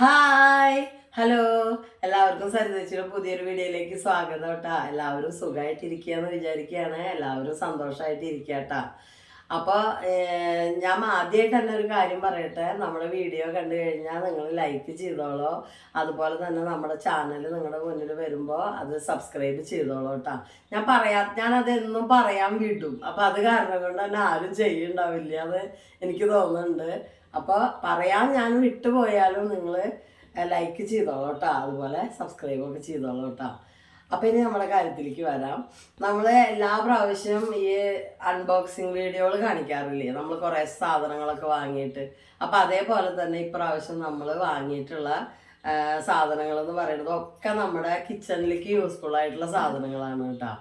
Hi hello എല്ലാവർക്കും സരിതച്ചിയുടെ പുതിയൊരു വീഡിയോയിലേക്ക് സ്വാഗതം കേട്ടാ. എല്ലാവരും സുഖമായിട്ടിരിക്കുകയെന്ന് വിചാരിക്കുകയാണ്. എല്ലാവരും സന്തോഷമായിട്ടിരിക്കുക കേട്ടാ. അപ്പോൾ ഞാൻ ആദ്യമായിട്ട് തന്നെ ഒരു കാര്യം പറയട്ടെ. നമ്മുടെ വീഡിയോ കണ്ടു കഴിഞ്ഞാൽ നിങ്ങൾ ലൈക്ക് ചെയ്തോളോ, അതുപോലെ തന്നെ നമ്മുടെ ചാനൽ നിങ്ങളുടെ മുന്നിൽ വരുമ്പോൾ അത് സബ്സ്ക്രൈബ് ചെയ്തോളൂ കേട്ടാ. ഞാനത് എന്നും പറയാൻ വിടും. അപ്പോൾ അത് കാരണം കൊണ്ട് തന്നെ ആരും ചെയ്യുന്നുണ്ടാവില്ല അത് എനിക്ക് തോന്നുന്നുണ്ട്. അപ്പോൾ പറയാൻ ഞാൻ വിട്ടുപോയാലും നിങ്ങൾ ലൈക്ക് ചെയ്തോളൂ കേട്ടോ, അതുപോലെ സബ്സ്ക്രൈബൊക്കെ ചെയ്തോളൂ കേട്ടോ. അപ്പം ഇനി നമ്മുടെ കാര്യത്തിലേക്ക് വരാം. നമ്മൾ എല്ലാ പ്രാവശ്യവും ഈ അൺബോക്സിങ് വീഡിയോകൾ കാണിക്കാറില്ലേ, നമ്മൾ കുറേ സാധനങ്ങളൊക്കെ വാങ്ങിയിട്ട്. അപ്പം അതേപോലെ തന്നെ ഇപ്രാവശ്യം നമ്മൾ വാങ്ങിയിട്ടുള്ള സാധനങ്ങൾ എന്ന് പറയുന്നത് ഒക്കെ നമ്മുടെ കിച്ചണിലേക്ക് യൂസ്ഫുൾ ആയിട്ടുള്ള സാധനങ്ങളാണ് കേട്ടോ.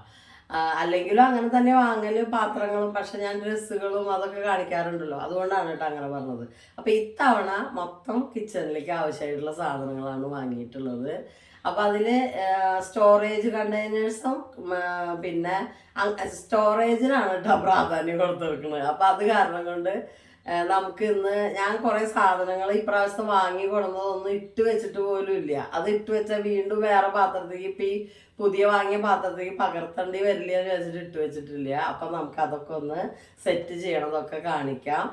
അല്ലെങ്കിലും അങ്ങനെ തന്നെ വാങ്ങല്, പാത്രങ്ങളും. പക്ഷെ ഞാൻ ഡ്രസ്സുകളും അതൊക്കെ കാണിക്കാറുണ്ടല്ലോ, അതുകൊണ്ടാണ് കേട്ടോ അങ്ങനെ പറഞ്ഞത്. അപ്പം ഇത്തവണ മൊത്തം കിച്ചണിലേക്ക് ആവശ്യമായിട്ടുള്ള സാധനങ്ങളാണ് വാങ്ങിയിട്ടുള്ളത്. അപ്പം അതിൽ സ്റ്റോറേജ് കണ്ടെയ്നേഴ്സും പിന്നെ സ്റ്റോറേജിനാണ് കേട്ടോ പ്രാധാന്യം കൊടുത്തിരിക്കുന്നത്. അപ്പം അത് കാരണം കൊണ്ട് നമുക്ക് ഇന്ന് ഞാൻ കുറേ സാധനങ്ങൾ ഇപ്രാവശ്യം വാങ്ങി കൊടുന്നതൊന്നും ഇട്ട് വെച്ചിട്ട് പോലും ഇല്ല. അത് ഇട്ട് വെച്ചാൽ വീണ്ടും വേറെ പാത്രത്തേക്ക് ഇപ്പം ഈ പുതിയ വാങ്ങിയ പാത്രത്തേക്ക് പകർത്തേണ്ടി വരില്ല എന്ന് വെച്ചിട്ട് ഇട്ട് വെച്ചിട്ടില്ല. അപ്പം നമുക്ക് അതൊക്കെ ഒന്ന് സെറ്റ് ചെയ്യണതൊക്കെ കാണിക്കാം.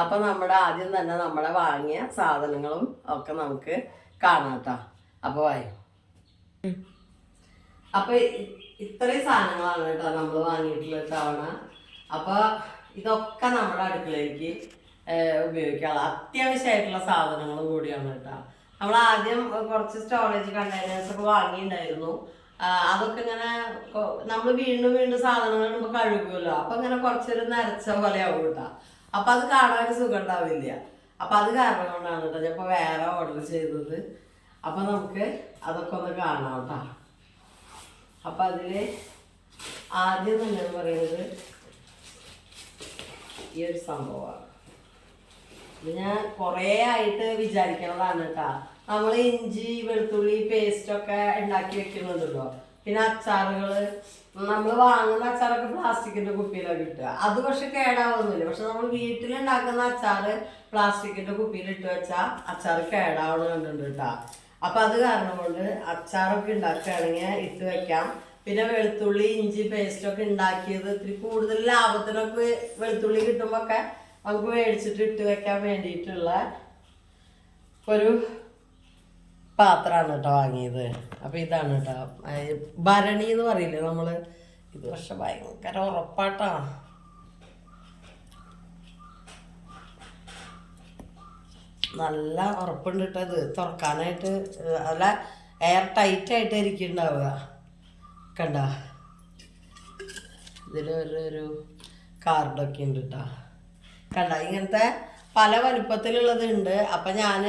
അപ്പം നമ്മുടെ ആദ്യം തന്നെ നമ്മളെ വാങ്ങിയ സാധനങ്ങളും ഒക്കെ നമുക്ക് കാണാം കേട്ടോ. അപ്പോൾ വായോ. അപ്പം ഇത്രയും സാധനങ്ങളാണ് കേട്ടോ നമ്മൾ വാങ്ങിയിട്ടുള്ള തവണ. അപ്പോൾ ഇതൊക്കെ നമ്മുടെ അടുക്കളയിലേക്ക് ഉപയോഗിക്കാനുള്ള അത്യാവശ്യമായിട്ടുള്ള സാധനങ്ങളും കൂടിയാണ് കേട്ടോ. നമ്മൾ ആദ്യം കുറച്ച് സ്റ്റോറേജ് കണ്ടെയ്നേഴ്സ് ഒക്കെ വാങ്ങിയിട്ടുണ്ടായിരുന്നു. അതൊക്കെ ഇങ്ങനെ നമ്മൾ വീണ്ടും വീണ്ടും സാധനങ്ങൾ ഇടുമ്പോൾ കഴുകുമല്ലോ, അപ്പം ഇങ്ങനെ കുറച്ചൊരു നരച്ച പോലെ ആവും കേട്ടോ. അപ്പം അത് കാണാൻ സുഖം ഉണ്ടാവില്ല. അപ്പം അത് കാരണം കൊണ്ടാണ് കേട്ടോ ഞാൻ ഇപ്പോൾ വേറെ ഓർഡർ ചെയ്തത്. അപ്പം നമുക്ക് അതൊക്കെ ഒന്ന് കാണാം കേട്ടോ. അപ്പം അതിൽ ആദ്യം തന്നെ പറയുന്നത് ഈ ഒരു സംഭവമാണ്. ഇത് ഞാൻ കുറേ ആയിട്ട് വിചാരിക്കണതാണ് കേട്ടോ. നമ്മൾ ഇഞ്ചി വെളുത്തുള്ളി പേസ്റ്റൊക്കെ ഉണ്ടാക്കി വെക്കുന്നുണ്ടല്ലോ, പിന്നെ അച്ചാറുകൾ നമ്മൾ വാങ്ങുന്ന അച്ചാറൊക്കെ പ്ലാസ്റ്റിക്കിൻ്റെ കുപ്പിയിലാണ് കിട്ടുക. അത് പക്ഷെ കേടാവുന്നില്ല. പക്ഷെ നമ്മൾ വീട്ടിലുണ്ടാക്കുന്ന അച്ചാറ് പ്ലാസ്റ്റിക്കിൻ്റെ കുപ്പിയിലിട്ട് വെച്ചാൽ അച്ചാർ കേടാവണ കണ്ടിട്ടുണ്ട് കേട്ടോ. അപ്പം അത് കാരണം കൊണ്ട് അച്ചാറൊക്കെ ഉണ്ടാക്കുകയാണെങ്കിൽ ഇട്ട് വെക്കാം. പിന്നെ വെളുത്തുള്ളി ഇഞ്ചി പേസ്റ്റൊക്കെ ഉണ്ടാക്കിയത് ഇത്തിരി കൂടുതൽ ലാഭത്തിനൊക്കെ വെളുത്തുള്ളി കിട്ടുമ്പോൾ ഒക്കെ നമുക്ക് മേടിച്ചിട്ട് ഇട്ട് വെക്കാൻ വേണ്ടിയിട്ടുള്ള ഒരു പാത്രമാണ് കേട്ടോ വാങ്ങിയത്. അപ്പം ഇതാണ് കേട്ടോ ഭരണി എന്ന് പറയില്ലേ നമ്മൾ. ഇത് പക്ഷെ ഭയങ്കര ഉറപ്പാട്ടാ. നല്ല ഉറപ്പുണ്ട് കേട്ടോ. ഇത് തുറക്കാനായിട്ട് നല്ല എയർ ടൈറ്റായിട്ട് ഇരിക്കുന്നുണ്ടാവുക. കണ്ട ഇതിൽ ഒരു കാർഡൊക്കെ ഉണ്ട് കേട്ടോ. കണ്ട ഇങ്ങനത്തെ പല വലുപ്പത്തിലുള്ളത് ഉണ്ട്. അപ്പം ഞാൻ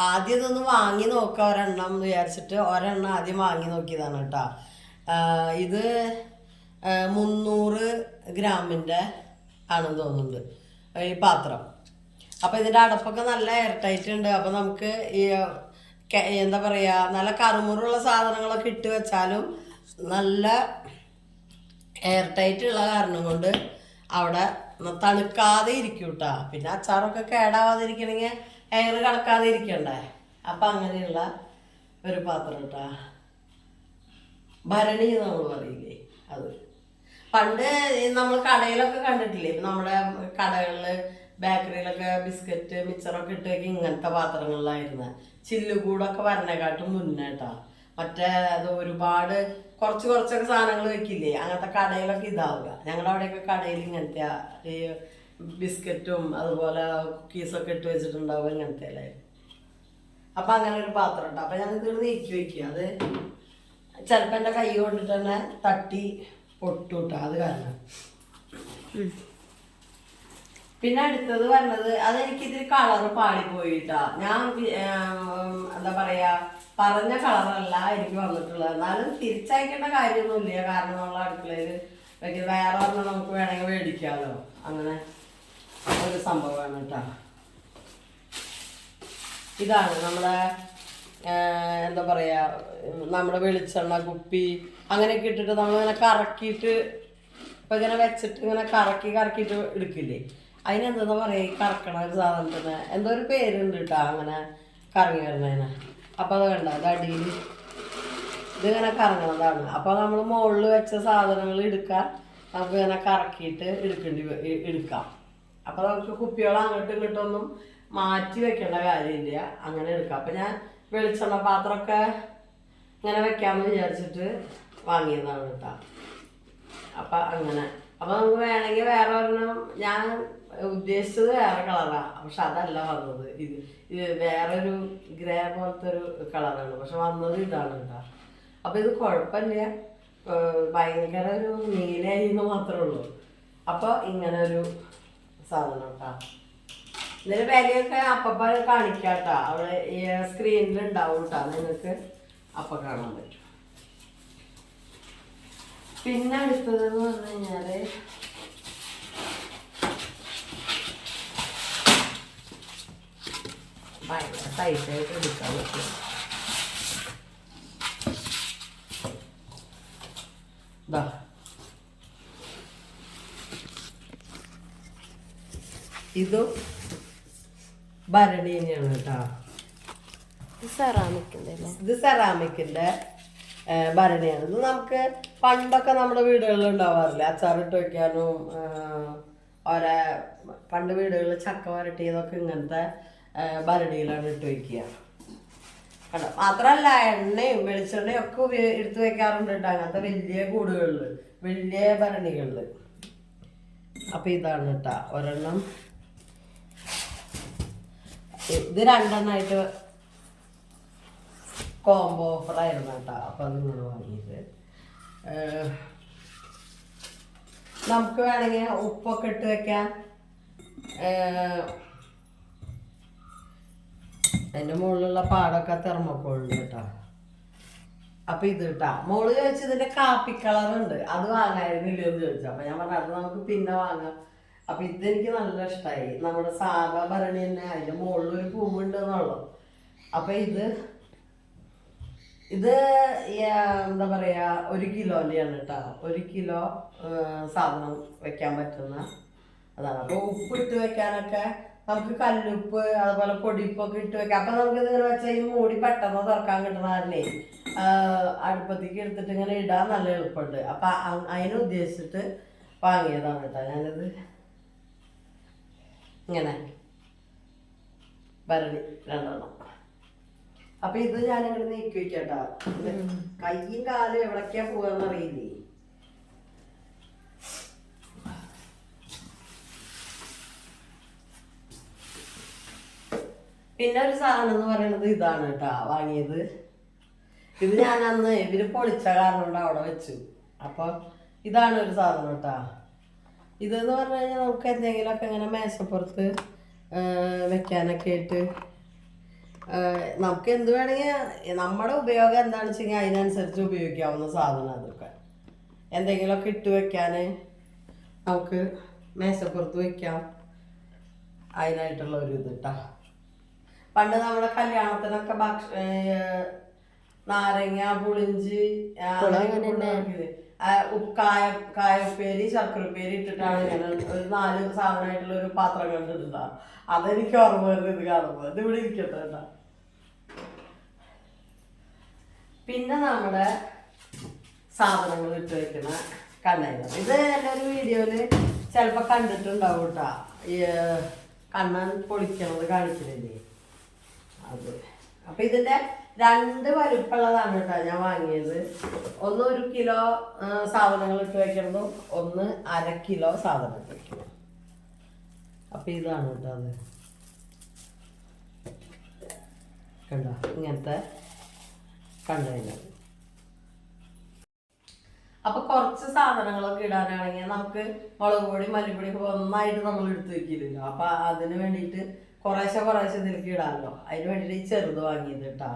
ആദ്യം ഇതൊന്ന് വാങ്ങി നോക്കാം ഒരെണ്ണം എന്ന് വിചാരിച്ചിട്ട് ഒരെണ്ണം ആദ്യം വാങ്ങി നോക്കിയതാണ് കേട്ടോ. ഇത് 300 ഗ്രാമിൻ്റെ ആണെന്ന് തോന്നുന്നുണ്ട് ഈ പാത്രം. അപ്പോൾ ഇതിൻ്റെ അടപ്പൊക്കെ നല്ല എയർ ടൈറ്റ് ഉണ്ട്. അപ്പോൾ നമുക്ക് ഈ എന്താ പറയുക, നല്ല കറുമുറുള്ള സാധനങ്ങളൊക്കെ ഇട്ട് വെച്ചാലും നല്ല എയർ ടൈറ്റ് ഉള്ള കാരണം കൊണ്ട് അവിടെ തണുക്കാതെ ഇരിക്കും കേട്ടോ. പിന്നെ അച്ചാറൊക്കെ കേടാവാതിരിക്കണമെങ്കിൽ എയർ കടക്കാതെ ഇരിക്കണ്ടേ. അപ്പം അങ്ങനെയുള്ള ഒരു പാത്രം കേട്ടോ. ഭരണി നമ്മൾ പറയില്ലേ അത്. പണ്ട് നമ്മൾ കടയിലൊക്കെ കണ്ടിട്ടില്ലേ, ഇപ്പം നമ്മുടെ കടകളിൽ ബേക്കറിയിലൊക്കെ ബിസ്ക്കറ്റ് മിച്ചറൊക്കെ ഇട്ട് വെക്കി ഇങ്ങനത്തെ പാത്രങ്ങളിലായിരുന്നു. ചില്ലുകൂടൊക്കെ വരണേക്കാട്ടും മുന്നേ കേട്ടോ. മറ്റേ അത് ഒരുപാട് കുറച്ചൊക്കെ സാധനങ്ങൾ വെക്കില്ലേ, അങ്ങനത്തെ കടയിലൊക്കെ ഇതാവുക. ഞങ്ങളുടെ അവിടെയൊക്കെ കടയിൽ ഇങ്ങനത്തെ ഈ ബിസ്ക്കറ്റും അതുപോലെ കുക്കീസൊക്കെ ഇട്ട് വെച്ചിട്ടുണ്ടാവുക ഇങ്ങനത്തെ അല്ലായിരുന്നു. അപ്പം അങ്ങനെ ഒരു പാത്രം ഉണ്ട്. അപ്പം ഞാനിത് നീക്കി വയ്ക്കുക. അത് ചിലപ്പോൾ എൻ്റെ കൈ കൊണ്ടിട്ട് തന്നെ തട്ടി പൊട്ടുട്ടാ, അത് കാരണം. പിന്നെ അടുത്തത് പറഞ്ഞത് അതെനിക്കിതിൽ കളറ് പാടിപ്പോയിട്ടാ. ഞാൻ എന്താ പറയുക, പറഞ്ഞ കളറല്ല എനിക്ക് വന്നിട്ടുള്ളത്. എന്നാലും തിരിച്ചയക്കേണ്ട കാര്യമൊന്നുമില്ല, കാരണം നമ്മൾ അടുക്കളയിൽ വേറെ ഒരെണ്ണം നമുക്ക് വേണമെങ്കിൽ മേടിക്കാമല്ലോ. അങ്ങനെ ഒരു സംഭവമാണ് കേട്ടോ. ഇതാണ് നമ്മുടെ എന്താ പറയുക, നമ്മുടെ വെളിച്ചെണ്ണ കുപ്പി അങ്ങനെയൊക്കെ ഇട്ടിട്ട് നമ്മളിങ്ങനെ കറക്കിയിട്ട് ഇപ്പം ഇങ്ങനെ വെച്ചിട്ട് ഇങ്ങനെ കറക്കിയിട്ട് എടുക്കില്ലേ, അതിനെന്താ പറയുക, ഈ കറക്കണ ഒരു സാധനത്തിന് എന്തോ ഒരു പേരുണ്ട് കേട്ടോ. അങ്ങനെ കറങ്ങി വരുന്നതിന്. അപ്പോൾ അത് കണ്ട അത് അടിയിൽ ഇതിങ്ങനെ കറങ്ങണതാണ്. അപ്പോൾ നമ്മൾ മുകളിൽ വെച്ച സാധനങ്ങൾ എടുക്കാൻ നമുക്ക് ഇങ്ങനെ കറക്കിയിട്ട് എടുക്കാം. അപ്പോൾ നമുക്ക് കുപ്പികൾ അങ്ങോട്ടും ഇങ്ങോട്ടൊന്നും മാറ്റി വെക്കേണ്ട കാര്യമില്ല, അങ്ങനെ എടുക്കാം. അപ്പം ഞാൻ വെളിച്ചെണ്ണ പാത്രമൊക്കെ ഇങ്ങനെ വെക്കാമെന്ന് വിചാരിച്ചിട്ട് വാങ്ങിയതാണ് കേട്ടോ. അപ്പം അങ്ങനെ അപ്പം നമുക്ക് വേണമെങ്കിൽ വേറെ ഒരെണ്ണം, ഞാൻ ഉദ്ദേശിച്ചത് വേറെ കളറാണ്, പക്ഷെ അതല്ല വന്നത്. ഇത് വേറൊരു ഗ്രേ പോലത്തെ ഒരു കളറാണ്, പക്ഷെ വന്നത് ഇതാണ് കേട്ടോ. അപ്പം ഇത് കുഴപ്പമില്ല, ഭയങ്കര ഒരു നീലയെന്ന് മാത്രമേ ഉള്ളൂ. അപ്പോൾ ഇങ്ങനെ ഒരു സാധനം കേട്ടോ. ഇതിന് വിലയൊക്കെ അപ്പം കാണിക്കാം കേട്ടോ, അവിടെ ഈ സ്ക്രീനിൽ ഉണ്ടാവും കേട്ടോ, നിങ്ങൾക്ക് അപ്പം കാണാൻ പറ്റും. പിന്നെ അടുത്തതെന്ന് പറഞ്ഞു കഴിഞ്ഞാൽ ഭയങ്കര ടൈറ്റായിട്ട് എടുക്കാൻ പറ്റും. ഇതും ഭരണി തന്നെയാണ് കേട്ടോ. ഇത് സെറാമിക്കിന്റെ ഭരണിയാണ്. ഇത് നമുക്ക് പണ്ടൊക്കെ നമ്മുടെ വീടുകളിൽ ഉണ്ടാവാറില്ല, അച്ചാറിട്ട് വെക്കാനും പണ്ട് വീടുകളിൽ ചക്ക വരട്ടിയതൊക്കെ ഇങ്ങനത്തെ ഭരണിയിലാണ് ഇട്ട് വയ്ക്കുക. കണ്ടോ, മാത്രമല്ല എണ്ണയും വെളിച്ചെണ്ണയും ഒക്കെ എടുത്ത് വെക്കാറുണ്ട് കേട്ടോ അങ്ങനത്തെ വലിയ കൂടുകളിൽ, വലിയ ഭരണികളിൽ. അപ്പം ഇതാണ് കേട്ടോ ഒരെണ്ണം. ഇത് രണ്ടെണ്ണമായിട്ട് കോംബോ ഓഫറായിരുന്നു കേട്ടോ. അപ്പം അതിങ്ങനെ വാങ്ങിയത്. നമുക്ക് വേണമെങ്കിൽ ഉപ്പൊക്കെ ഇട്ട് വെക്കാൻ. അതിൻ്റെ മുകളിലുള്ള പാടൊക്കെ തെർമോക്കോളുണ്ട് കേട്ടോ. അപ്പം ഇത് കേട്ടോ, മോള് ചോദിച്ചു ഇതിൻ്റെ കാപ്പി കളറുണ്ട്, അത് വാങ്ങായിരുന്നില്ല എന്ന് ചോദിച്ചു. അപ്പം ഞാൻ പറഞ്ഞു അത് നമുക്ക് പിന്നെ വാങ്ങാം. അപ്പം ഇതെനിക്ക് നല്ല ഇഷ്ടമായി. നമ്മുടെ സാധാ ഭരണി തന്നെ, അതിൻ്റെ മുകളിലൊരു പൂവുണ്ട് എന്നുള്ളു. അപ്പം ഇത് എന്താ പറയുക, 1 കിലോൻ്റെയാണ് കേട്ടോ. 1 കിലോ സാധനം വെക്കാൻ പറ്റുന്ന അതാണ്. അപ്പോൾ ഉപ്പിട്ട് വെക്കാനൊക്കെ നമുക്ക് കല്ലുപ്പ് അതുപോലെ പൊടിപ്പൊക്കെ ഇട്ട് വെക്കാം. അപ്പം നമുക്കിത് ഇങ്ങനെ വെച്ചാൽ ഈ മൂടി പെട്ടെന്ന് തുറക്കാൻ കിട്ടുന്ന കാരണേ അടുപ്പത്തേക്ക് എടുത്തിട്ട് ഇങ്ങനെ ഇടാൻ നല്ല എളുപ്പമുണ്ട്. അപ്പം അതിന് ഉദ്ദേശിച്ചിട്ട് വാങ്ങിയതാണ് കേട്ടോ ഞാനിത്. ഇങ്ങനെ ഭരണി രണ്ടെണ്ണം. അപ്പം ഇത് ഞാനിങ്ങനെ നീക്കി വെക്കട്ടോ. കയ്യും കാലും എവിടേക്കാ പോവാന്ന് അറിയില്ലേ. പിന്നെ ഒരു സാധനം എന്ന് പറയുന്നത് ഇതാണ് കേട്ടോ വാങ്ങിയത്. ഇത് ഞാൻ അന്ന് ഇവര് പൊളിച്ച കാരണം കൊണ്ട് അവിടെ വെച്ചു. അപ്പോൾ ഇതാണ് ഒരു സാധനം കേട്ടോ. ഇതെന്ന് പറഞ്ഞു കഴിഞ്ഞാൽ നമുക്ക് എന്തെങ്കിലുമൊക്കെ ഇങ്ങനെ മേശപ്പുറത്ത് വെക്കാനൊക്കെ ആയിട്ട് നമുക്ക് എന്ത് വേണമെങ്കിൽ നമ്മുടെ ഉപയോഗം എന്താണെന്ന് വെച്ച് കഴിഞ്ഞാൽ അതിനനുസരിച്ച് ഉപയോഗിക്കാവുന്ന സാധനം. അതൊക്കെ എന്തെങ്കിലുമൊക്കെ ഇട്ട് വെക്കാൻ നമുക്ക് മേശപ്പുറത്ത് വെക്കാം, അതിനായിട്ടുള്ള ഒരു ഇത് കേട്ടോ. പണ്ട് നമ്മുടെ കല്യാണത്തിനൊക്കെ നാരങ്ങ പുളിഞ്ചി കായപ്പേരി ശർക്കരപ്പേരി ഇട്ടിട്ടാണ് ഇങ്ങനെ ഒരു 4 സാധനമായിട്ടുള്ള ഒരു പാത്രം കണ്ടിട്ടുണ്ടാ. അതെനിക്ക് ഓർമ്മ വരുന്നത് ഇത് കാണുമ്പോൾ. ഇത് ഇവിടെ ഇരിക്കട്ടെ കേട്ടോ. പിന്നെ നമ്മുടെ സാധനങ്ങൾ ഇട്ട് വെക്കുന്ന കണ്ടെയ്നർ. ഇത് എൻ്റെ ഒരു വീഡിയോയിൽ ചിലപ്പോൾ കണ്ടിട്ടുണ്ടാവും കേട്ടോ, ഈ കണ്ണൻ പൊളിക്കണത് കാണിക്കുന്നില്ലേ അത്. അപ്പം ഇതിൻ്റെ 2 വലിപ്പമുള്ളതാണ് കേട്ടോ ഞാൻ വാങ്ങിയത്. ഒന്ന് 1 കിലോ സാധനങ്ങൾ ഇട്ട് വെക്കുന്നതും ഒന്ന് 1/2 കിലോ സാധനം ഇട്ട് വെക്കണം. അപ്പം ഇതാണ് കേട്ടോ അത്. കണ്ടോ ഇങ്ങനത്തെ കണ്ടെയ്നർ. അപ്പൊ കുറച്ച് സാധനങ്ങളൊക്കെ ഇടാനാണെങ്കിൽ നമുക്ക് മുളക് പൊടി മല്ലിപ്പൊടി ഒന്നായിട്ട് നമ്മൾ എടുത്ത് വെക്കില്ലല്ലോ. അപ്പൊ അതിന് വേണ്ടിയിട്ട് കുറേശ്ശെ ഇതിലേക്ക് ഇടാമല്ലോ. അതിന് വേണ്ടിയിട്ട് ഈ ചെറുത് വാങ്ങിയത് കേട്ടോ.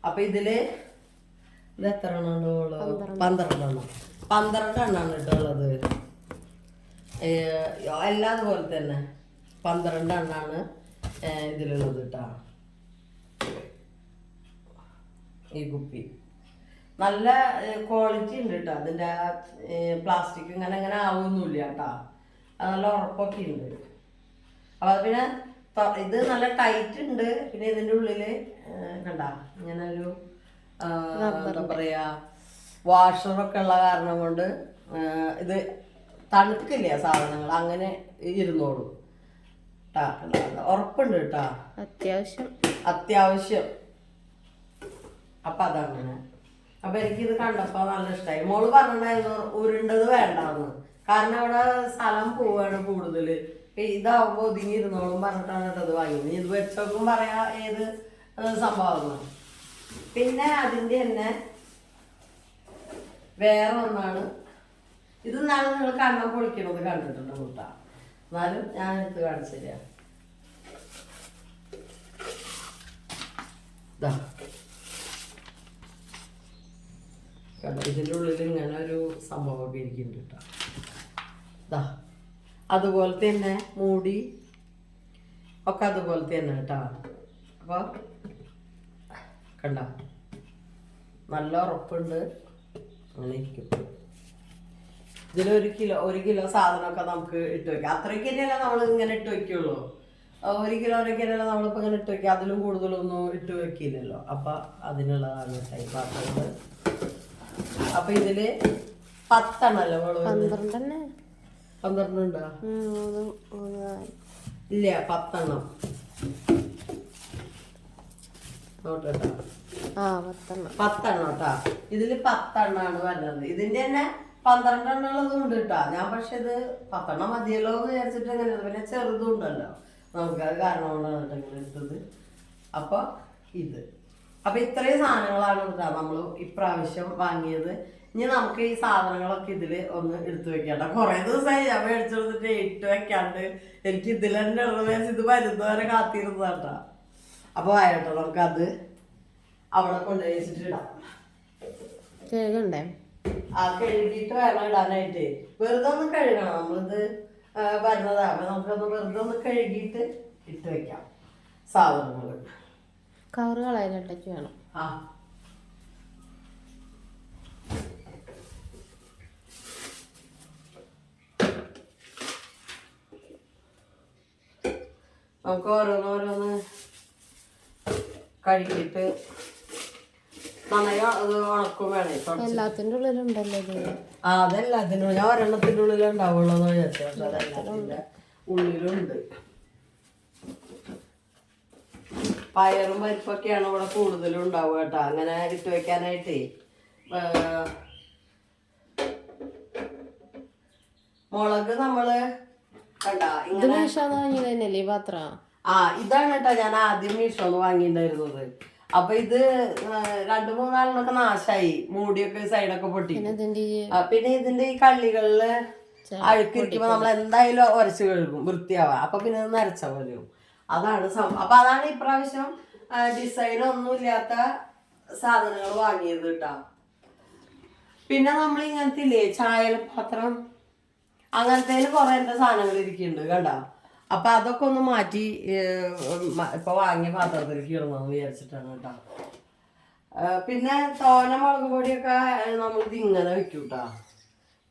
അപ്പൊ ഇതില് ഇത് എത്ര എണ്ണം? 12 എണ്ണമാണ് ഇട്ടുള്ളത്. എല്ലാം അതുപോലെ തന്നെ 12 എണ്ണമാണ് ഇതിലുള്ളത് കേട്ടോ. ഈ കുപ്പി നല്ല ക്വാളിറ്റി ഉണ്ട് കേട്ടോ. അതിൻ്റെ പ്ലാസ്റ്റിക് ഇങ്ങനെ ആവുമൊന്നുമില്ല കേട്ടോ. അത് നല്ല ഉറപ്പൊക്കെ ഉണ്ട്. അപ്പോൾ അത് പിന്നെ ഇത് നല്ല ടൈറ്റ് ഉണ്ട്. പിന്നെ ഇതിൻ്റെ ഉള്ളില് കണ്ട ഇങ്ങനെ ഒരു എന്താ പറയാ വാഷറൊക്കെ ഉള്ള കാരണം കൊണ്ട് ഇത് തണുക്കില്ല സാധനങ്ങൾ, അങ്ങനെ ഇരുന്നോളൂ. ഉറപ്പുണ്ട് കേട്ടാ, അത്യാവശ്യം. അപ്പൊ അതങ്ങനെ. അപ്പൊ എനിക്കിത് കണ്ടപ്പോ നല്ല ഇഷ്ടമായി. മോള് പറഞ്ഞിട്ടുണ്ടായിരുന്നു ഉരുണ്ടത് വേണ്ടാന്ന്, കാരണം അവിടെ സ്ഥലം പോവാണ് കൂടുതല്. ഇതാവുമ്പോ ഒതുങ്ങി ഇരുന്നോളും പറഞ്ഞിട്ടാണ് കേട്ടത് വാങ്ങിയത്. ഇത് വെച്ചോക്കും പറയാ ഏത് സംഭവം. പിന്നെ അതിന്റെ തന്നെ വേറെ ഒന്നാണ് ഇത്. നാളെ നിങ്ങൾ കണ്ണം പൊളിക്കണത് കണ്ടിട്ടുണ്ട് കൂട്ട, എന്നാലും ഞാൻ എടുത്ത് കാണിച്ചു തരാം. ഇതിൻ്റെ ഉള്ളിൽ ഇങ്ങനെ ഒരു സംഭവമൊക്കെ ഇരിക്കുന്നുണ്ട് കേട്ടോ. അതുപോലെ തന്നെ മൂടി ഒക്കെ അതുപോലത്തെ തന്നെ കേട്ടോ. അപ്പോൾ കണ്ട നല്ല ഉറപ്പുണ്ട്, അങ്ങനെ ഇരിക്കും. ഇതിൽ 1 കിലോ സാധനമൊക്കെ നമുക്ക് ഇട്ട് വെക്കാം. അത്രയ്ക്ക് തന്നെയല്ല നമ്മൾ ഇങ്ങനെ ഇട്ട് വെക്കുള്ളൂ. 1 കിലോ നമ്മളിപ്പോൾ ഇങ്ങനെ ഇട്ട് വെക്കുക, അതിലും കൂടുതലൊന്നും ഇട്ട് വെക്കില്ലല്ലോ. അപ്പം അതിനുള്ളതാണ് ഈ പാത്രങ്ങൾ. അപ്പൊ ഇതില് 10 എണ്ണല്ലോ? 12 ഉണ്ടോ? ഇല്ല, 10 എണ്ണം. നോട്ടോ, 10 എണ്ണം കേട്ടാ. ഇതില് 10 എണ്ണാണ് വരുന്നത്. ഇതിന്റെ തന്നെ 12 എണ്ണുള്ളതും ഉണ്ട് കേട്ടാ. ഞാൻ പക്ഷെ ഇത് 10 എണ്ണം മതിയല്ലോ എന്ന് വിചാരിച്ചിട്ട് എങ്ങനെ. പിന്നെ ചെറുതും ഉണ്ടല്ലോ, നമുക്കത് കാരണം കൊണ്ടാണ് കേട്ടോ ഇങ്ങനെ എടുത്തത്. അപ്പൊ ഇത് അപ്പൊ ഇത്രയും സാധനങ്ങളാണ് കേട്ടോ നമ്മൾ ഇപ്രാവശ്യം വാങ്ങിയത്. ഇനി നമുക്ക് ഈ സാധനങ്ങളൊക്കെ ഇതില് ഒന്ന് എടുത്തു വെക്കണ്ട. കുറെ ദിവസമായി ഞാൻ മേടിച്ചു കൊടുത്തിട്ട് ഇട്ട് വെക്കാണ്ട്. എനിക്ക് ഇതിൽ തന്നെ ഉള്ളത് ഇത് വരുന്നവരെ കാത്തിരുന്നതാട്ടാ. അപ്പൊ ആയിട്ടോ നമുക്കത് അവിടെ കൊണ്ടുപോയി വെച്ചിട്ടിടാം. കഴുകണ്ടേ? കഴുകിയിട്ട് വേണം ഇടാനായിട്ട്. വെറുതെ ഒന്ന് കഴുകണം. നമ്മളിത് വരുന്നതാ. അപ്പൊ നമുക്കൊന്ന് വെറുതെ ഒന്ന് കഴുകിയിട്ട് ഇട്ട് വെക്കാം സാധനങ്ങൾ. കവറ് കളയാനിട്ടേക്ക് വേണം. നമുക്ക് ഓരോന്നോരോന്ന് കഴുകിയിട്ട് നന്നായി അത് ഉണക്കും വേണേ. എല്ലാത്തിന്റെ ഉള്ളിലുണ്ടല്ലോ ഇത്. അതെല്ലാത്തിൻ്റെ ഞാൻ ഒരെണ്ണത്തിൻ്റെ ഉള്ളിലുണ്ടാവുള്ളൂ എന്ന് വിചാരിച്ചു. പക്ഷെ അതെല്ലാത്തിൻ്റെ ഉള്ളിലുണ്ട്. പയറും പരിപ്പൊക്കെയാണ് ഇവിടെ കൂടുതലും ഉണ്ടാവുക കേട്ടോ, അങ്ങനെ ഇട്ട് വെക്കാനായിട്ടേ. മുളക് നമ്മള് കണ്ടാ ഇങ്ങനെ പാത്രം. ഇതാണ് കേട്ടോ ഞാൻ ആദ്യം മീഷോന്ന് വാങ്ങിയിട്ടുണ്ടായിരുന്നത്. അപ്പൊ ഇത് 2-3 നാശായി, മൂടിയൊക്കെ സൈഡൊക്കെ പൊട്ടി. പിന്നെ ഇതിന്റെ ഈ കള്ളികളില് അഴുക്കിരിക്കുമ്പോ നമ്മൾ എന്തായാലും ഉരച്ച് കഴുകും വൃത്തിയാവാ. അപ്പൊ പിന്നെ ഇത് നരച്ച പോലെയും. അതാണ് അപ്പൊ അതാണ് ഇപ്രാവശ്യം ഡിസൈൻ ഒന്നും ഇല്ലാത്ത സാധനങ്ങൾ വാങ്ങിയത് കേട്ടാ. പിന്നെ നമ്മൾ ഇങ്ങനത്തെ ഇല്ലേ ചായപാത്രം, അങ്ങനത്തെ കുറെ സാധനങ്ങൾ ഇരിക്കുന്നുണ്ട് കണ്ടാ. അപ്പൊ അതൊക്കെ ഒന്ന് മാറ്റി ഇപ്പൊ വാങ്ങിയ പാത്രത്തിലേക്ക് ഇടണമെന്ന് വിചാരിച്ചിട്ടാണ് കേട്ടാ. പിന്നെ തോന മുളക് പൊടിയൊക്കെ നമ്മളിത് ഇങ്ങനെ വെക്കും കേട്ടാ,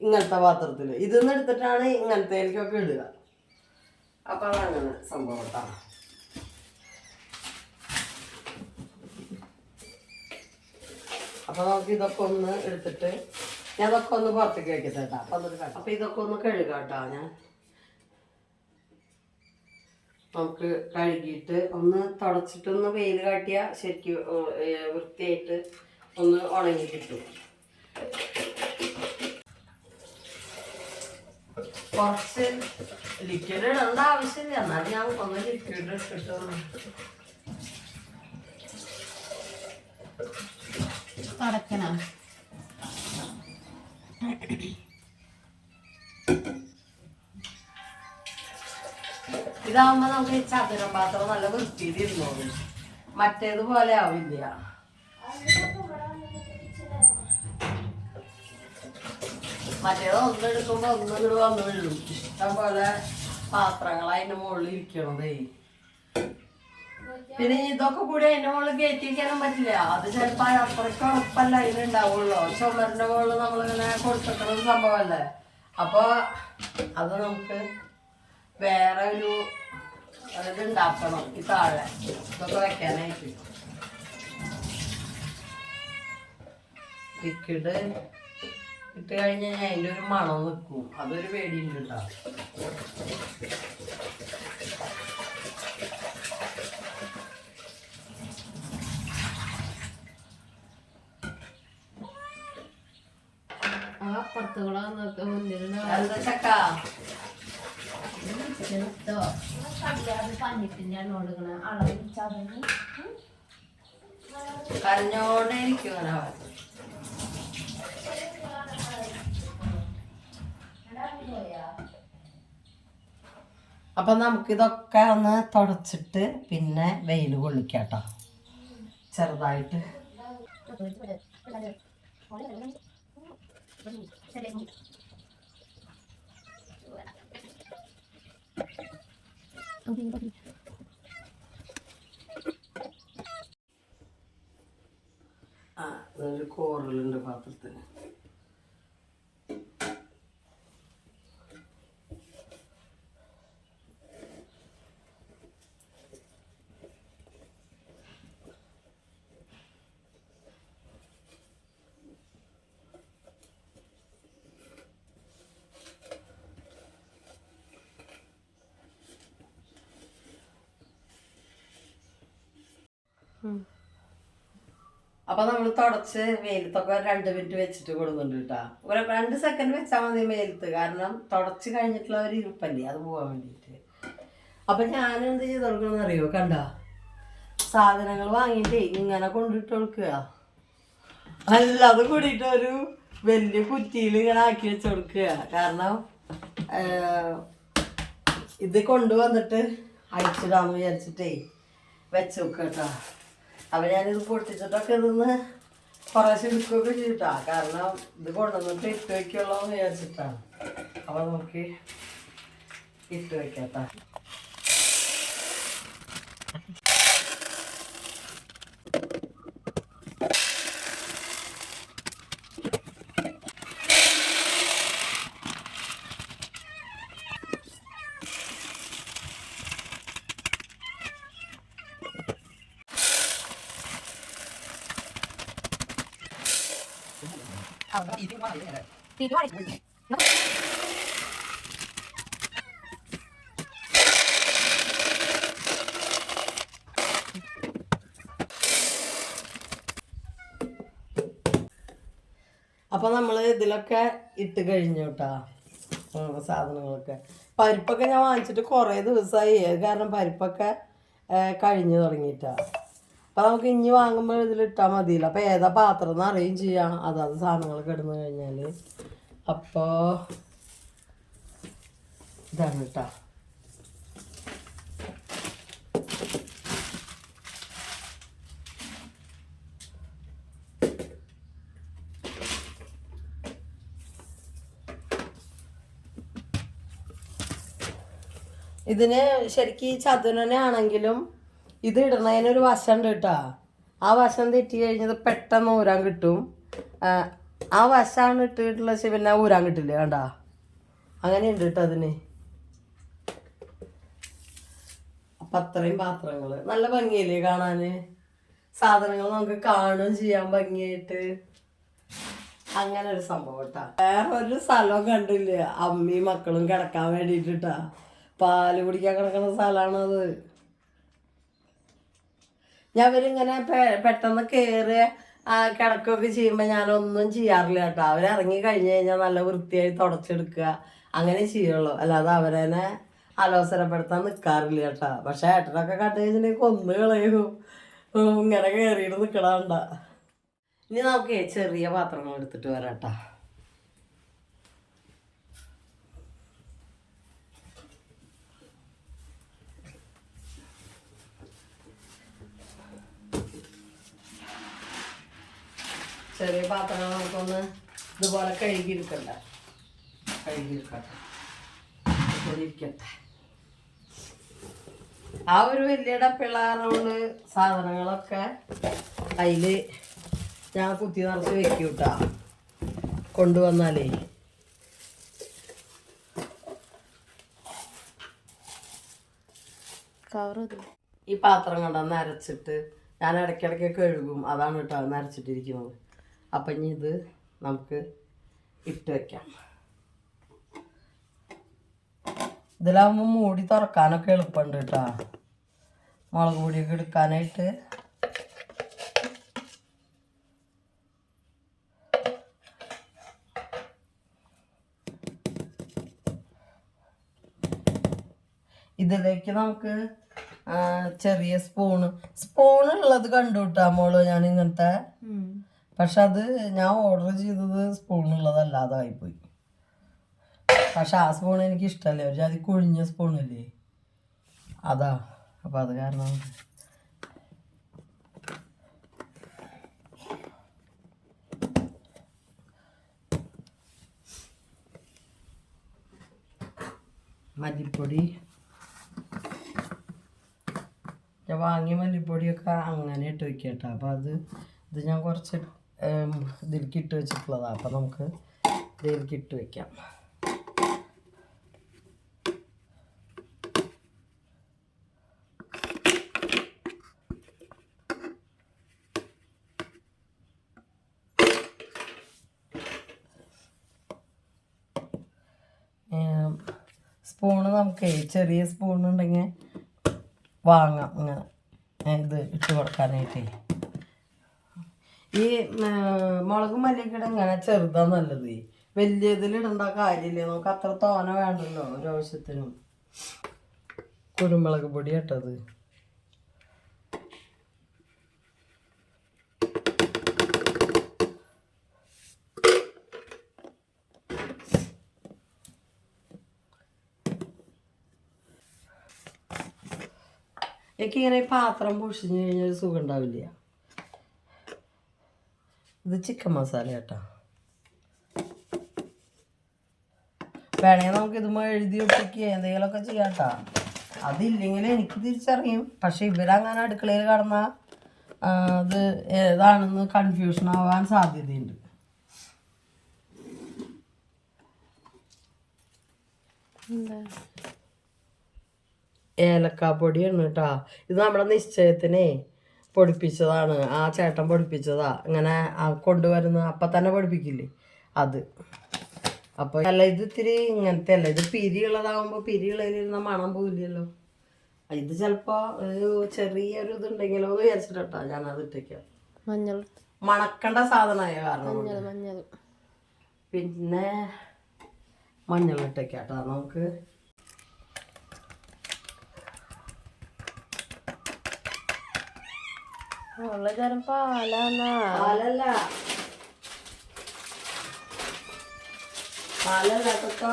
ഇങ്ങനത്തെ പാത്രത്തില്. ഇതിന്ന് എടുത്തിട്ടാണ് ഇങ്ങനത്തേക്കൊക്കെ ഇടുക. അപ്പൊ അതങ്ങനെ സംഭവം കേട്ടാ. അപ്പൊ നമുക്ക് ഇതൊക്കെ ഒന്ന് എടുത്തിട്ട് ഞാൻ അതൊക്കെ ഒന്ന് പുറത്തേക്ക് വെക്കത്തേട്ടാ. അപ്പൊ ഇതൊക്കെ ഒന്ന് കഴുകാട്ടാ. ഞാൻ നമുക്ക് കഴുകിയിട്ട് ഒന്ന് തുടച്ചിട്ടൊന്ന് വെയിൽ കാട്ടിയാൽ ശരിക്കും വൃത്തിയായിട്ട് ഒന്ന് ഉണങ്ങി കിട്ടും. കുറച്ച് ലിക്വിഡ് ഇടേണ്ട ആവശ്യമില്ല, എന്നാലും ഞാൻ ഒന്ന് ലിക്വിഡ് ഇട്ടിട്ട് തുടക്കണം. ഇതാവുമ്പോ നമുക്ക് ഈ ചതുരം പാത്രം നല്ല വൃത്തിയിലിരുന്നോളും, മറ്റേതുപോലെ ആവില്ല. മറ്റേത് ഒന്നെടുക്കുമ്പോ ഒന്നിങ്ങോട് വന്ന് വീഴും. ഇഷ്ടം പോലെ പാത്രങ്ങൾ അതിന്റെ മുകളിൽ ഇരിക്കണതേ. പിന്നെ ഇതൊക്കെ കൂടി അതിന്റെ മുകളിൽ കയറ്റി വയ്ക്കാനും പറ്റില്ല. അത് ചിലപ്പോ അത്രയ്ക്ക് ഉറപ്പല്ല അതിനുണ്ടാവുള്ളൂ. ചുമരിന്റെ മുകളിൽ നമ്മളിങ്ങനെ കൊടുത്തിട്ടുള്ള ഒരു സംഭവമല്ലേ. അപ്പൊ അത് നമുക്ക് വേറെ ഒരു ഇത് ഉണ്ടാക്കണം ഈ താഴെ ഇതൊക്കെ വെക്കാനായിട്ട്. ലിക്വിഡ് ഇട്ട് കഴിഞ്ഞാൽ അതിൻ്റെ ഒരു മണം നിൽക്കും, അതൊരു പേടിയുണ്ട് കേട്ടോ. ചക്ക കരഞ്ഞോടെ ഇരിക്കും അങ്ങനെ. അപ്പൊ നമുക്കിതൊക്കെ ഒന്ന് തുടച്ചിട്ട് പിന്നെ വെയിൽ കൊള്ളിക്കാട്ടോ ചെറുതായിട്ട്. ആ ഒരു കോറലുണ്ട് പാത്രത്തിന്. അപ്പൊ നമ്മൾ തുടച്ച് വെയിലത്തൊക്കെ 2 മിനിറ്റ് വെച്ചിട്ട് കൊടുക്കുന്നുണ്ട് കേട്ടോ. ഒരു 2 സെക്കൻഡ് വെച്ചാൽ മതി വെയിലത്ത്, കാരണം തുടച്ച് കഴിഞ്ഞിട്ടുള്ള ഒരു ഇരുപ്പല്ലേ അത് പോകാൻ വേണ്ടിയിട്ട്. അപ്പൊ ഞാൻ എന്ത് ചെയ്ത് കൊടുക്കണമെന്ന് അറിയോ? കണ്ട സാധനങ്ങൾ വാങ്ങിയിട്ടേ ഇങ്ങനെ കൊണ്ടിട്ട് കൊടുക്കുക, അല്ലാതെ കൂടിയിട്ട് ഒരു വലിയ കുറ്റിയിൽ ഇങ്ങനെ ആക്കി വെച്ച് കൊടുക്കുക. കാരണം ഇത് കൊണ്ടുവന്നിട്ട് അയച്ചിടാന്ന് വിചാരിച്ചിട്ടേ വെച്ച് വെക്കുക കേട്ടോ. അപ്പം ഞാനിത് പൊട്ടിച്ചിട്ടൊക്കെ ഇതൊന്ന് കുറേശ്ശെ എടുക്കുകയൊക്കെ ചെയ്തിട്ടാ, കാരണം ഇത് കൊണ്ടുവന്നിട്ട് ഇട്ട് വയ്ക്കുള്ളൂ എന്ന് വിചാരിച്ചിട്ടാണ്. അപ്പം നമുക്ക് ഇട്ട് വയ്ക്കാട്ടാ. അപ്പൊ നമ്മൾ ഇതിലൊക്കെ ഇട്ട് കഴിഞ്ഞു കേട്ടാ സാധനങ്ങളൊക്കെ. പരിപ്പൊക്കെ ഞാൻ വാങ്ങിച്ചിട്ട് കുറേ ദിവസമായി, കാരണം പരിപ്പൊക്കെ കഴിഞ്ഞു തുടങ്ങിയിട്ടാ. അപ്പം നമുക്ക് ഇനി വാങ്ങുമ്പോൾ ഇതിലിട്ടാൽ മതിയില്ല. അപ്പോൾ ഏതാ പാത്രം എന്ന് അറിയുകയും ചെയ്യാം, അതാത് സാധനങ്ങൾ കിടന്നു കഴിഞ്ഞാൽ. അപ്പോൾ ഇതാണ് കേട്ടോ. ഇതിന് ശരിക്കും ചതുരനെ ആണെങ്കിലും ഇത് ഇടണതിനൊരു വശമുണ്ട് കേട്ടോ. ആ വശം തെറ്റി കഴിഞ്ഞത് പെട്ടെന്ന് ഊരാൻ കിട്ടും. ആ വശമാണ് ഇട്ടിട്ടുള്ള പിന്നെ ഊരാൻ കിട്ടില്ല, കണ്ട അങ്ങനെയുണ്ട് കേട്ടോ അതിന്. അപ്പം അത്രയും പാത്രങ്ങൾ നല്ല ഭംഗിയല്ലേ കാണാൻ. സാധനങ്ങൾ നമുക്ക് കാണുകയും ചെയ്യാൻ ഭംഗിയായിട്ട്. അങ്ങനെ ഒരു സംഭവം കേട്ടാ. വേറെ ഒരു സ്ഥലവും കണ്ടില്ല അമ്മയും മക്കളും കിടക്കാൻ വേണ്ടിയിട്ടാ. പാല് കുടിക്കാൻ കിടക്കുന്ന സ്ഥലമാണത്. ഞാൻ അവരിങ്ങനെ പെട്ടെന്ന് കയറി കിടക്കുകയൊക്കെ ചെയ്യുമ്പോൾ ഞാനൊന്നും ചെയ്യാറില്ല കേട്ടോ. അവരിറങ്ങി കഴിഞ്ഞ് കഴിഞ്ഞാൽ നല്ല വൃത്തിയായി തുടച്ചെടുക്കുക, അങ്ങനെ ചെയ്യുള്ളൂ. അല്ലാതെ അവരെന്നെ അലോസരപ്പെടുത്താൻ നിൽക്കാറില്ല കേട്ടോ. പക്ഷെ ഏട്ടനൊക്കെ കണ്ടു കഴിഞ്ഞിട്ടുണ്ടെങ്കിൽ കൊന്നു കളയും, ഇങ്ങനെ കയറിയിട്ട് നിൽക്കണണ്ട. ഇനി നമുക്ക് ചെറിയ പാത്രങ്ങൾ എടുത്തിട്ട് വരാം കേട്ടോ. ചെറിയ പാത്രങ്ങൾ നമുക്കൊന്ന് ഇതുപോലെ കഴുകിയിരിക്കട്ടെ. ഇരിക്കട്ടെ. ആ ഒരു വലിയ ഡപ്പിള്ളാറുകൊണ്ട് സാധനങ്ങളൊക്കെ അതിൽ ഞാൻ കുത്തി നിറച്ച് വെക്കും കേട്ടോ. കൊണ്ടുവന്നാലേ കവർ ഈ പാത്രം കണ്ട നരച്ചിട്ട് ഞാൻ ഇടയ്ക്കിടയ്ക്ക് കഴുകും, അതാണ് കേട്ടോ നരച്ചിട്ടിരിക്കുന്നത്. അപ്പം ഇനി ഇത് നമുക്ക് ഇട്ട് വയ്ക്കാം. ഇതിലാവുമ്പോൾ മൂടി തുറക്കാനൊക്കെ എളുപ്പമുണ്ട് കേട്ടോ, മുളക് പൊടിയൊക്കെ എടുക്കാനായിട്ട്. ഇതിലേക്ക് നമുക്ക് ചെറിയ സ്പൂണുള്ളത് കണ്ടു കിട്ടാ മോള് ഞാൻ ഇങ്ങനത്തെ. പക്ഷെ അത് ഞാൻ ഓർഡർ ചെയ്തത് സ്പൂണുള്ളതല്ലാതായിപ്പോയി. പക്ഷെ ആ സ്പൂൺ എനിക്ക് ഇഷ്ടമല്ലേ, ഒരു ജാതി കുഴിഞ്ഞ സ്പൂണില്ലേ അതാ. അപ്പം അത് കാരണം മല്ലിപ്പൊടി, ഞാൻ വാങ്ങിയ മല്ലിപ്പൊടിയൊക്കെ അങ്ങനെ ഇട്ട് വയ്ക്കുക കേട്ടോ. അപ്പം ഇത് ഞാൻ കുറച്ച് ഇതിലേക്ക് ഇട്ട് വെച്ചിട്ടുള്ളതാണ്. അപ്പം നമുക്ക് ഇതിലേക്ക് ഇട്ട് വയ്ക്കാം. സ്പൂണ് നമുക്ക് ചെറിയ സ്പൂണുണ്ടെങ്കിൽ വാങ്ങാം ഇങ്ങനെ ഇത് ഇട്ട് കൊടുക്കാനായിട്ടേ. ഈ മുളകും മല്ലിയൊക്കെ ഇങ്ങനെ ചെറുതാണ് നല്ലത്, വലിയതിലിടേണ്ട കാര്യമില്ല. നമുക്ക് അത്ര തോന വേണ്ടല്ലോ ഒരു ആവശ്യത്തിനും. കുരുമുളക് പൊടി ഇട്ടത് എനിക്കിങ്ങനെ പാത്രം പൊഷിഞ്ഞ് കഴിഞ്ഞാൽ ഒരു സുഖം ഉണ്ടാവില്ല. ഇത് ചിക്കൻ മസാല കേട്ടോ. വേണമെങ്കിൽ നമുക്ക് ഇതുമ്പോൾ എഴുതി ഒട്ടിക്കുക എന്തെങ്കിലുമൊക്കെ ചെയ്യാം കേട്ടോ. അതില്ലെങ്കിൽ എനിക്ക് തിരിച്ചറിയും. പക്ഷെ ഇവരങ്ങനെ അടുക്കളയിൽ കടന്നാൽ അത് ഏതാണെന്ന് കൺഫ്യൂഷൻ ആവാൻ സാധ്യതയുണ്ട്. ഏലക്കാപ്പൊടിയാണ് കേട്ടോ. ഇത് നമ്മുടെ നിശ്ചയത്തിനെ പൊടിപ്പിച്ചതാണ്, ആ ചേട്ടൻ പൊടിപ്പിച്ചതാ. ഇങ്ങനെ കൊണ്ടുവരുന്ന അപ്പം തന്നെ പൊടിപ്പിക്കില്ലേ അത്. അപ്പോൾ അല്ല ഇത് ഇത്തിരി ഇങ്ങനത്തെ അല്ല, ഇത് പിരിയുള്ളതാകുമ്പോൾ പിരിയുള്ളതിലിരുന്ന മണം പോവില്ലല്ലോ. ഇത് ചിലപ്പോൾ ഒരു ചെറിയൊരു ഇതുണ്ടെങ്കിലോ എന്ന് വിചാരിച്ചിട്ടാ ഞാനത് ഇട്ടേക്കാം. മഞ്ഞൾ മണക്കേണ്ട സാധനമായ കാരണം മഞ്ഞൾ പിന്നെ മഞ്ഞൾ ഇട്ടേക്കാട്ടോ. നമുക്ക് തരം പാലല്ല കേട്ടോ,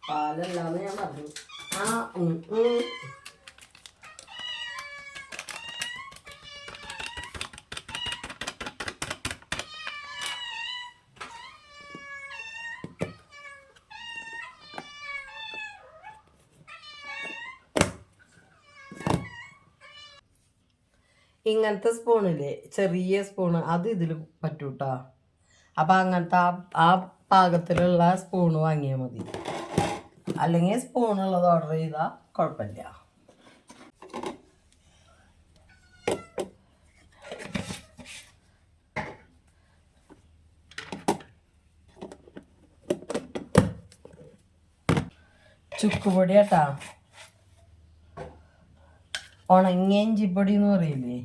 പാലല്ലാന്ന് ഞാൻ പറഞ്ഞു. ഇങ്ങനത്തെ സ്പൂണില്ലേ ചെറിയ സ്പൂണ്, അത് ഇതിൽ പറ്റൂട്ടാ. അപ്പം അങ്ങനത്തെ ആ പാകത്തിലുള്ള സ്പൂണ് വാങ്ങിയാൽ മതി. അല്ലെങ്കിൽ സ്പൂണുള്ളത് ഓർഡർ ചെയ്താൽ കുഴപ്പമില്ല. ചുക്കുപൊടി കേട്ടാ, ഉണങ്ങിയ ഇഞ്ചിപ്പൊടി എന്ന് പറയില്ലേ.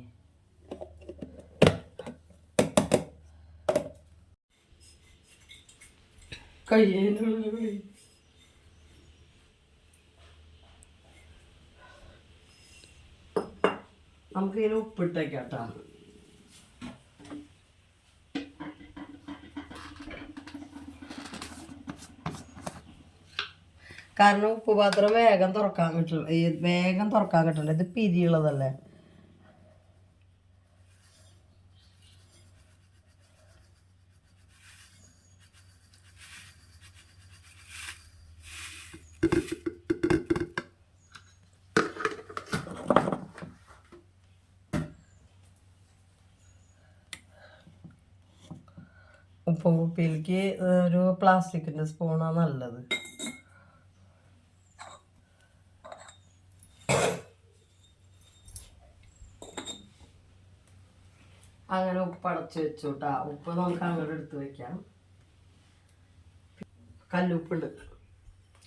കഴിയുന്നുള്ളൂ. നമുക്ക് ഇതിന് ഉപ്പിട്ടേക്കാട്ടാ. കാരണം ഉപ്പുപാത്രം വേഗം തുറക്കാൻ കിട്ടില്ല, ഇത് പിരിയുള്ളതല്ലേ. ഉപ്പും കുപ്പിയിലേക്ക് ഒരു പ്ലാസ്റ്റിക്കിൻ്റെ സ്പൂണാണ് നല്ലത്. അങ്ങനെ ഉപ്പ് അടച്ച് വെച്ചു കേട്ടാ. ഉപ്പ് നമുക്ക് അങ്ങോട്ട് എടുത്ത് വെക്കാം. കല്ലുപ്പുണ്ട്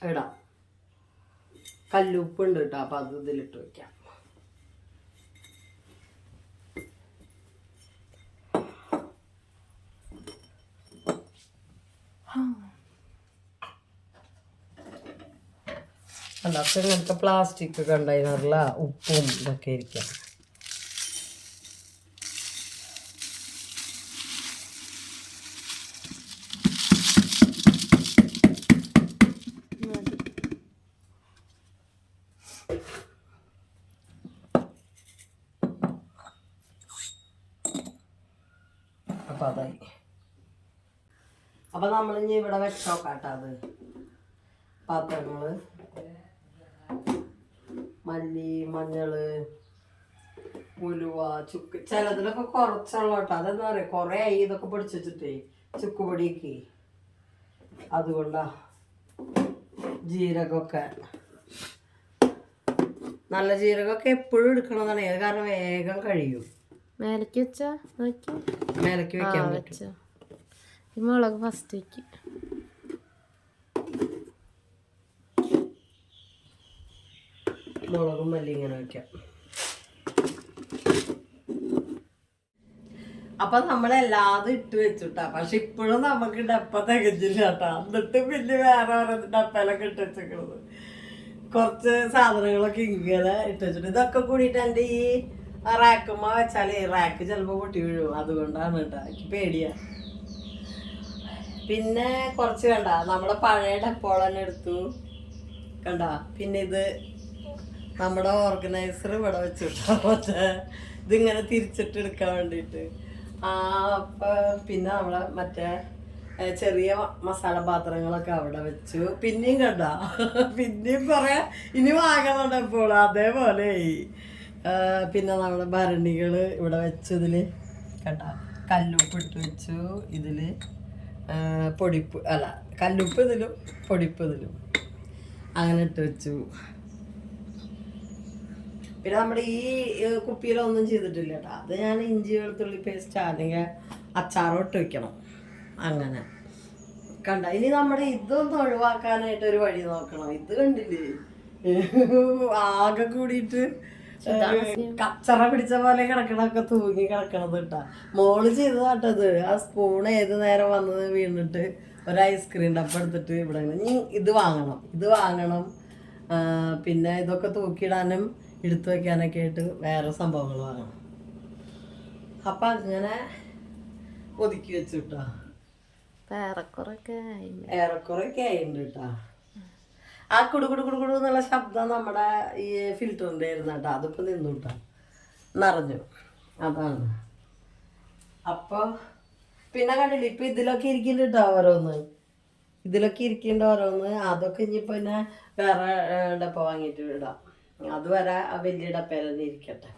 ഇടാം. കല്ലുപ്പുണ്ട് കേട്ടോ. അപ്പം അത് ഇതിലിട്ട് വെക്കാം. അല്ലാത്ത ഇങ്ങനത്തെ പ്ലാസ്റ്റിക് കണ്ടെയ്നറില ഉപ്പും ഇതൊക്കെ ഇരിക്കാം. അപ്പം അതായി. അപ്പം നമ്മളിനി ഇവിടെ വെച്ചോക്കാട്ടോ. അത് പാത്രങ്ങള്, മല്ലി, മഞ്ഞള്, ഉലുവ, ചുക്ക്. ചിലതിലൊക്കെ കുറച്ചുള്ള കേട്ടോ. അതെന്താ പറയുക, കുറേ ആയി ഇതൊക്കെ പൊടിച്ച് വെച്ചിട്ടേ ചുക്കുപൊടിയൊക്കെ. അതുകൊണ്ടാ. ജീരകമൊക്കെ, നല്ല ജീരകമൊക്കെ എപ്പോഴും എടുക്കണതാണ്. അത് കാരണം വേഗം കഴിയും. മേലക്ക് വെച്ചാ നോക്കി മേലക്ക് വെക്കാൻ പറ്റും. ഈ മുളക് ഫസ്റ്റ് വെക്കും. മുളകും മല്ലി ഇങ്ങനെ വെക്കാം. അപ്പൊ നമ്മളെല്ലാതും ഇട്ട് വെച്ചുട്ടാ. പക്ഷെ ഇപ്പോഴും നമുക്ക് ഡപ്പ തികഞ്ഞില്ല കേട്ടാ. എന്നിട്ട് പിന്നെ വേറെ ഓരോ ഡപ്പയിലൊക്കെ ഇട്ട് വെച്ചേക്കണത്. കുറച്ച് സാധനങ്ങളൊക്കെ ഇങ്ങനെ ഇട്ട് വെച്ചിട്ട് ഇതൊക്കെ കൂടിയിട്ട് എൻ്റെ ഈ റാക്കുമ്മ വെച്ചാല് റാക്ക് ചിലപ്പോ പൊട്ടി വീഴും. അതുകൊണ്ടാണ് കേട്ടാ. എനിക്ക് പേടിയാ. പിന്നെ കുറച്ച് കണ്ട നമ്മുടെ പഴയ ഡപ്പോൾ തന്നെ എടുത്തു കണ്ട. പിന്നെ ഇത് നമ്മുടെ ഓർഗനൈസർ ഇവിടെ വെച്ചിട്ടാ. മറ്റേ ഇതിങ്ങനെ തിരിച്ചിട്ട് എടുക്കാൻ വേണ്ടിയിട്ട്. പിന്നെ നമ്മളെ മറ്റേ ചെറിയ മസാല പാത്രങ്ങളൊക്കെ അവിടെ വെച്ചു. പിന്നെയും കണ്ട, പിന്നെയും കുറെ ഇനി വാങ്ങുന്നുണ്ട് ഇപ്പോൾ. അതേപോലെ പിന്നെ നമ്മുടെ ഭരണികൾ ഇവിടെ വെച്ചു. ഇതില് കണ്ട കല്ലുപ്പ് ഇട്ട് വെച്ചു. ഇതില് പൊടിപ്പ് അല്ല കല്ലുപ്പ് ഇതിലും പൊടിപ്പ് ഇതിലും അങ്ങനെ ഇട്ട് വെച്ചു. പിന്നെ നമ്മുടെ ഈ കുപ്പിയിലൊന്നും ചെയ്തിട്ടില്ല കേട്ടോ. അത് ഞാൻ ഇഞ്ചി വെളുത്തുള്ളി പേസ്റ്റ് അല്ലെങ്കിൽ അച്ചാറും ഇട്ട് വെക്കണം. അങ്ങനെ കണ്ട. ഇനി നമ്മുടെ ഇതൊന്നും ഒഴിവാക്കാനായിട്ട് ഒരു വഴി നോക്കണം. ഇത് കണ്ടില്ലേ, ആകെ കൂടിയിട്ട് കച്ചറ പിടിച്ച പോലെ കിടക്കണൊക്കെ തൂങ്ങി കിടക്കണത് കേട്ടാ. മോള് ചെയ്തതാട്ടത്. ആ സ്പൂൺ ഏത് നേരം വന്നത് വീണിട്ട് ഒരു ഐസ്ക്രീം ഡപ്പ എടുത്തിട്ട് ഇവിടെ ഇനി ഇത് വാങ്ങണം. പിന്നെ ഇതൊക്കെ തൂക്കിയിടാനും എടുത്തു വെക്കാനൊക്കെ ആയിട്ട് വേറെ സംഭവങ്ങൾ വാങ്ങണം. അപ്പം അങ്ങനെ ഒതുക്കി വെച്ചു കേട്ടോ. ഏറെക്കുറൊക്കെ ആയിട്ടുണ്ട് കേട്ടാ. ആ കുടുകുടു എന്നുള്ള ശബ്ദം നമ്മുടെ ഈ ഫിൽറ്ററിൻ്റെ ആയിരുന്നു കേട്ടോ. അതിപ്പോൾ നിന്നു കേട്ടോ, നിറഞ്ഞു. അതാണ്. അപ്പോൾ പിന്നെ കണ്ടില്ല ഇപ്പം ഇതിലൊക്കെ ഇരിക്കുന്നുണ്ട് കേട്ടോ ഓരോന്ന്. അതൊക്കെ ഇനിയിപ്പോൾ പിന്നെ വേറെ ഡപ്പ വാങ്ങിയിട്ട് ഇടാം. അതുവരെ ആ വലിയ ഡപ്പയിൽ തന്നെ ഇരിക്കട്ടെ.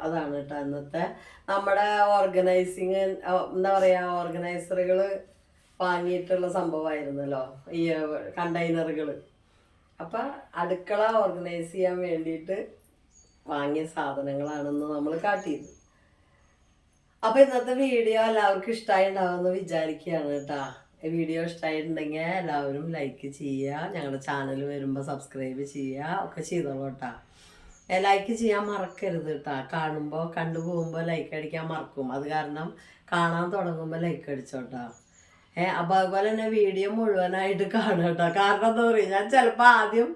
അതാണ് കേട്ടോ ഇന്നത്തെ നമ്മുടെ ഓർഗനൈസിങ്. എന്താ പറയുക, ഓർഗനൈസറുകൾ വാങ്ങിയിട്ടുള്ള സംഭവമായിരുന്നല്ലോ ഈ കണ്ടെയ്നറുകൾ. അപ്പം അടുക്കള ഓർഗനൈസ് ചെയ്യാൻ വേണ്ടിയിട്ട് വാങ്ങിയ സാധനങ്ങളാണെന്ന് നമ്മൾ കാട്ടിയത്. അപ്പം ഇന്നത്തെ വീഡിയോ എല്ലാവർക്കും ഇഷ്ടമായി ഉണ്ടാവുമെന്ന് വിചാരിക്കുകയാണ് കേട്ടോ. വീഡിയോ ഇഷ്ടമായിട്ടുണ്ടെങ്കിൽ എല്ലാവരും ലൈക്ക് ചെയ്യുക. ഞങ്ങളുടെ ചാനൽ വരുമ്പോൾ സബ്സ്ക്രൈബ് ചെയ്യുക. ഒക്കെ ചെയ്തോളൂ കേട്ടോ. ലൈക്ക് ചെയ്യാൻ മറക്കരുത് കേട്ടോ. കണ്ടുപോകുമ്പോൾ ലൈക്ക് അടിക്കാൻ മറക്കും. അത് കാരണം കാണാൻ തുടങ്ങുമ്പോൾ ലൈക്ക് അടിച്ചോട്ടോ. അപ്പോൾ അതുപോലെ തന്നെ വീഡിയോ മുഴുവനായിട്ട് കാണുക കേട്ടോ. കാരണം എന്താ പറയുക, ഞാൻ ചിലപ്പോൾ ആദ്യം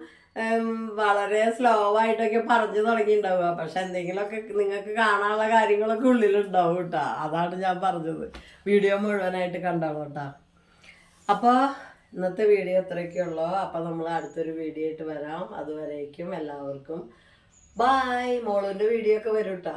വളരെ സ്ലോ ആയിട്ടൊക്കെ പറഞ്ഞു തുടങ്ങിയിട്ടുണ്ടാവുക. പക്ഷെ എന്തെങ്കിലുമൊക്കെ നിങ്ങൾക്ക് കാണാനുള്ള കാര്യങ്ങളൊക്കെ ഉള്ളിലുണ്ടാവും കേട്ടോ. അതാണ് ഞാൻ പറഞ്ഞത്. വീഡിയോ മുഴുവനായിട്ട് കണ്ടോളൂ കേട്ടോ. അപ്പോൾ ഇന്നത്തെ വീഡിയോ ഇത്രയൊക്കെയുള്ളൂ. അപ്പോൾ നമ്മൾ അടുത്തൊരു വീഡിയോ ആയിട്ട് വരാം. അതുവരേക്കും എല്ലാവർക്കും ബായ്. മോളുൻ്റെ വീഡിയോ ഒക്കെ വരും കേട്ടോ.